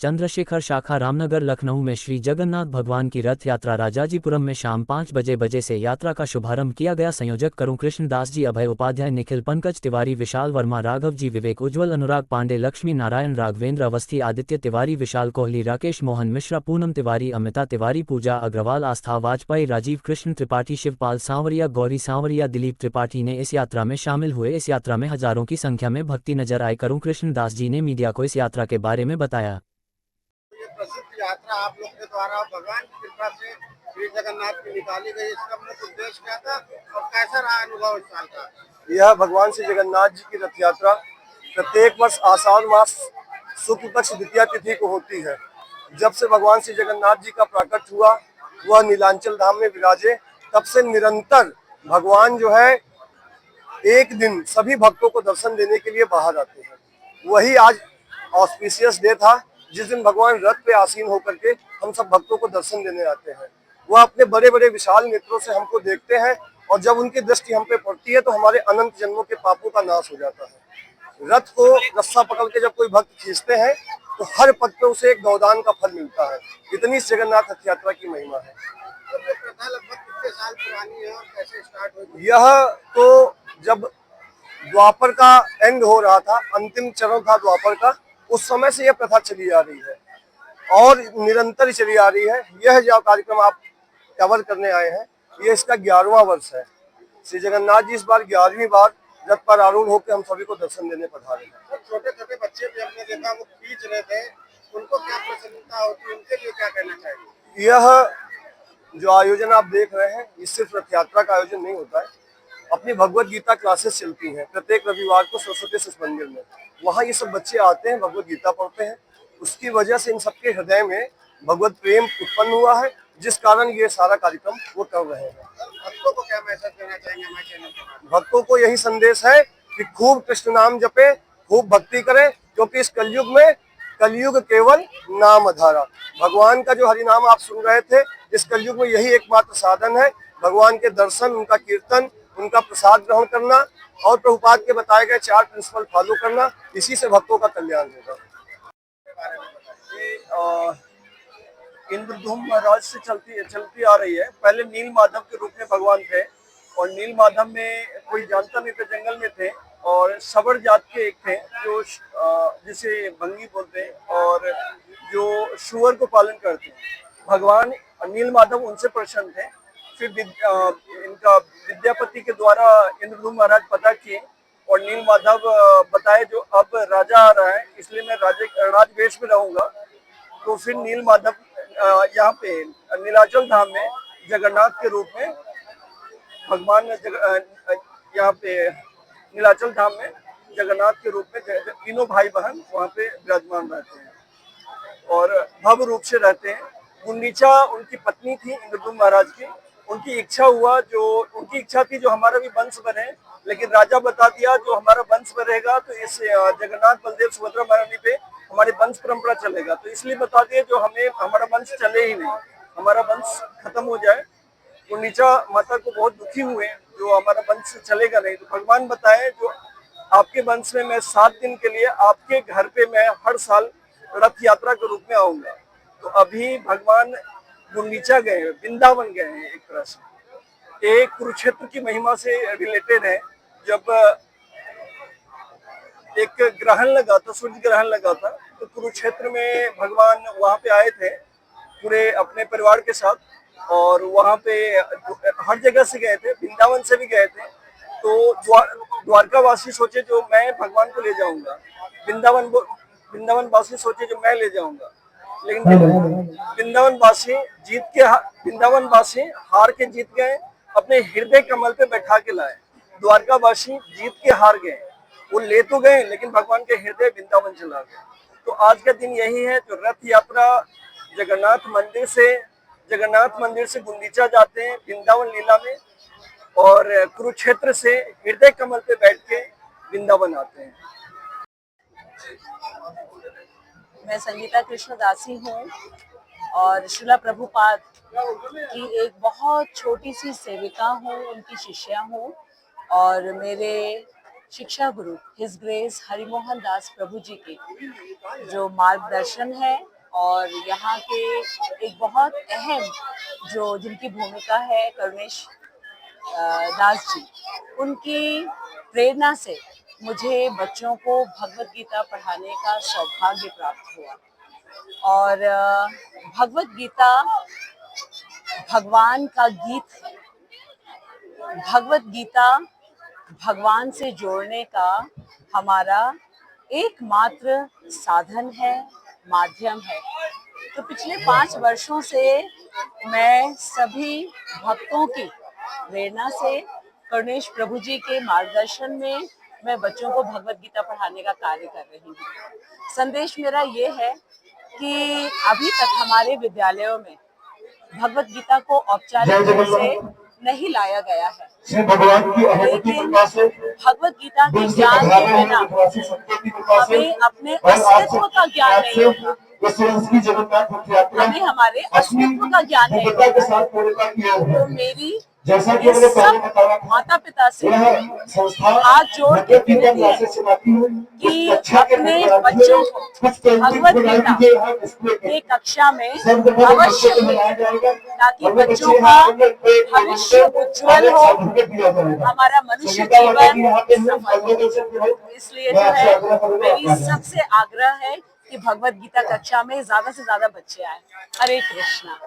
चंद्रशेखर शाखा रामनगर लखनऊ में श्री जगन्नाथ भगवान की रथ यात्रा राजाजीपुरम में शाम 5 बजे से यात्रा का शुभारंभ किया गया। संयोजक करुण कृष्ण दास जी, अभय उपाध्याय, निखिल, पंकज तिवारी, विशाल वर्मा, राघव जी, विवेक, उज्ज्वल, अनुराग पांडे, लक्ष्मी नारायण, राघवेंद्र अवस्थी, आदित्य तिवारी, विशाल कोहली, राकेश मोहन मिश्रा, पूनम तिवारी, अमिता तिवारी, पूजा अग्रवाल, आस्था वाजपेयी, राजीव कृष्ण त्रिपाठी, शिवपाल सांवरिया, गौरी सांवरिया, दिलीप त्रिपाठी ने इस यात्रा में शामिल हुए। इस यात्रा में हजारों की संख्या में भक्ति नजर आए। करुण कृष्ण दास जी ने मीडिया को इस यात्रा के बारे में बताया। प्रसिद्ध यात्रा आप लोग के द्वारा भगवान की कृपा से श्री जगन्नाथ की निकाली गई, इसका मुख्य उद्देश्य क्या था और कैसा रहा अनुभव इस साल का? यह भगवान श्री जगन्नाथ जी की रथ यात्रा प्रत्येक वर्ष आषाढ़ मास शुक्ल पक्ष द्वितीया तिथि को होती है। जब से भगवान श्री जगन्नाथ जी का प्राकट हुआ, वह नीलांचल धाम में विराजे, तब से निरंतर भगवान जो है एक दिन सभी भक्तों को दर्शन देने के लिए बाहर आते हैं। वही आज ऑस्पिशियस डे था, जिस दिन भगवान रथ पे आसीन होकर के हम सब भक्तों को दर्शन देने आते हैं। वह अपने बड़े बड़े विशाल नेत्रों से हमको देखते हैं और जब उनकी दृष्टि हम पे पड़ती है तो हमारे अनंत जन्मों के पापों का नाश हो जाता है। रथ को रस्सा पकड़ के जब कोई भक्त खींचते हैं तो हर पद पे उसे एक गौदान का फल मिलता है। इतनी जगन्नाथ रथ यात्रा की महिमा है। तो ये प्रथा लगभग कितने साल पुरानी है और कैसे स्टार्ट हुई? यह तो जब द्वापर का एंड हो रहा था, अंतिम चरण था द्वापर का, उस समय से यह प्रथा चली आ रही है और निरंतर चली आ रही है। यह जो कार्यक्रम आप कवर करने आए हैं, ये इसका 11वां वर्ष है। श्री जगन्नाथ जी इस बार 11वीं बार रथ पर आरूढ़ होकर हम सभी को दर्शन देने पधारे हैं। छोटे छोटे बच्चे भी हमने देखा वो खींच रहे थे, उनको क्या प्रसन्नता होती है, उनके लिए क्या कहना चाहिए? यह जो आयोजन आप देख रहे हैं, ये सिर्फ रथ यात्रा का आयोजन नहीं होता है। अपनी भगवत गीता क्लासेस चलती हैं प्रत्येक रविवार को सरस्वती शिशु मंदिर में। वहाँ ये सब बच्चे आते हैं, भगवत गीता पढ़ते हैं। उसकी वजह से इन सबके हृदय में भगवत प्रेम उत्पन्न हुआ है, जिस कारण ये सारा कार्यक्रम वो कर रहे हैं। भक्तों को क्या मैसेज देना चाहेंगे हमारे चैनल के माध्यम? भक्तों को यही संदेश है कि खूब कृष्ण नाम जपे, खूब भक्ति करें, क्योंकि इस कलयुग में कलयुग केवल नाम आधारा। भगवान का जो हरि नाम आप सुन रहे थे, इस कलयुग में यही एकमात्र साधन है। भगवान के दर्शन, उनका कीर्तन, उनका प्रसाद ग्रहण करना और प्रभुपाद के बताए गए 4 प्रिंसिपल फॉलो करना, इसी से भक्तों का कल्याण होगा। इंद्रधूम महाराज से चलती आ रही है। पहले नील माधव के रूप में भगवान थे और नील माधव में कोई जानता नहीं था, जंगल में थे और सबर जात के एक थे जो जिसे भंगी बोलते हैं और जो शुअर को पालन करते हैं। भगवान नील माधव उनसे प्रसन्न थे। फिर इनका विद्यापति के द्वारा इंद्रधूम महाराज पता किए और नील माधव बताए जो अब राजा आ रहा है, इसलिए मैं राजवेश में रहूंगा। तो फिर नील माधव यहाँ पे नीलाचल धाम में जगन्नाथ के रूप में भगवान यहाँ पे नीलाचल धाम में जगन्नाथ के रूप में तीनों भाई बहन वहाँ पे विराजमान रहते हैं और भव्य रूप से रहते हैं। गुंडीचा उनकी पत्नी थी इंद्रधूम महाराज की। उनकी इच्छा थी जो हमारा भी वंश बने, लेकिन राजा बता दिया जो हमारा वंश बनेगा तो इस जगन्नाथ बलदेव सुभद्रा महारानी पे हमारी वंश परंपरा चलेगा। तो इसलिए बता दिए जो हमारा वंश चले ही नहीं, हमारा वंश खत्म हो जाए। गुंडीचा माता को बहुत दुखी हुए जो हमारा वंश चलेगा नहीं। तो भगवान बताए जो आपके वंश में मैं 7 दिन के लिए आपके घर पे मैं हर साल रथ यात्रा के रूप में आऊंगा। तो अभी भगवान गुंडीचा गए, वृंदावन गए हैं। एक तरह से एक कुरुक्षेत्र की महिमा से रिलेटेड है। जब एक ग्रहण लगा था, सूर्य ग्रहण लगा था, तो कुरुक्षेत्र में भगवान वहां पे आए थे पूरे अपने परिवार के साथ और वहां पे हर जगह से गए थे, वृंदावन से भी गए थे। तो द्वारका वासी सोचे जो मैं भगवान को ले जाऊंगा, वृंदावन वासी सोचे जो मैं ले जाऊंगा, लेकिन वृंदावन वासी हार के जीत गए, अपने हृदय कमल पे बैठा के लाए। द्वारका वासी जीत के हार गए, वो ले तो गए लेकिन भगवान के हृदय वृंदावन चला गया। तो आज का दिन यही है जो रथ यात्रा जगन्नाथ मंदिर से गुंडीचा जाते हैं वृंदावन लीला में और कुरुक्षेत्र से हृदय कमल पे बैठ के वृंदावन आते हैं। मैं संगीता कृष्णदासी हूँ और श्रीला प्रभुपाद की एक बहुत छोटी सी सेविका हूँ, उनकी शिष्या हूँ और मेरे शिक्षा गुरु हिज ग्रेस हरिमोहन दास प्रभु जी की जो मार्गदर्शन है और यहाँ के एक बहुत अहम जो जिनकी भूमिका है करुणेश दास जी, उनकी प्रेरणा से मुझे बच्चों को भगवत गीता पढ़ाने का सौभाग्य प्राप्त हुआ। और भगवत गीता भगवान का गीत है। भगवत गीता भगवान से जोड़ने का हमारा एकमात्र साधन है, माध्यम है। तो पिछले 5 वर्षों से मैं सभी भक्तों की प्रेरणा से करुणेश प्रभु जी के मार्गदर्शन में मैं बच्चों को भगवत गीता पढ़ाने का कार्य कर रही हूँ। संदेश मेरा ये है कि अभी तक हमारे विद्यालयों में भगवत गीता को औपचारिक रूप से नहीं लाया गया है, लेकिन भगवत गीता के ज्ञान के बिना हमें अपने अस्तित्व का ज्ञान नहीं होगा, हमें हमारे अस्तित्व का ज्ञान नहीं होगा। तो मेरी ये सब माता पिता से हाथ जोड़ के विनती है कि अपने बच्चों को भगवत गीता की कक्षा में अवश्य भेजें, ताकि बच्चों का भविष्य उज्जवल हो, हमारा मनुष्य जीवन सफल हो। इसलिए जो है मेरी सबसे आग्रह है कि भगवत गीता कक्षा में ज्यादा से ज्यादा बच्चे आए। हरे कृष्णा।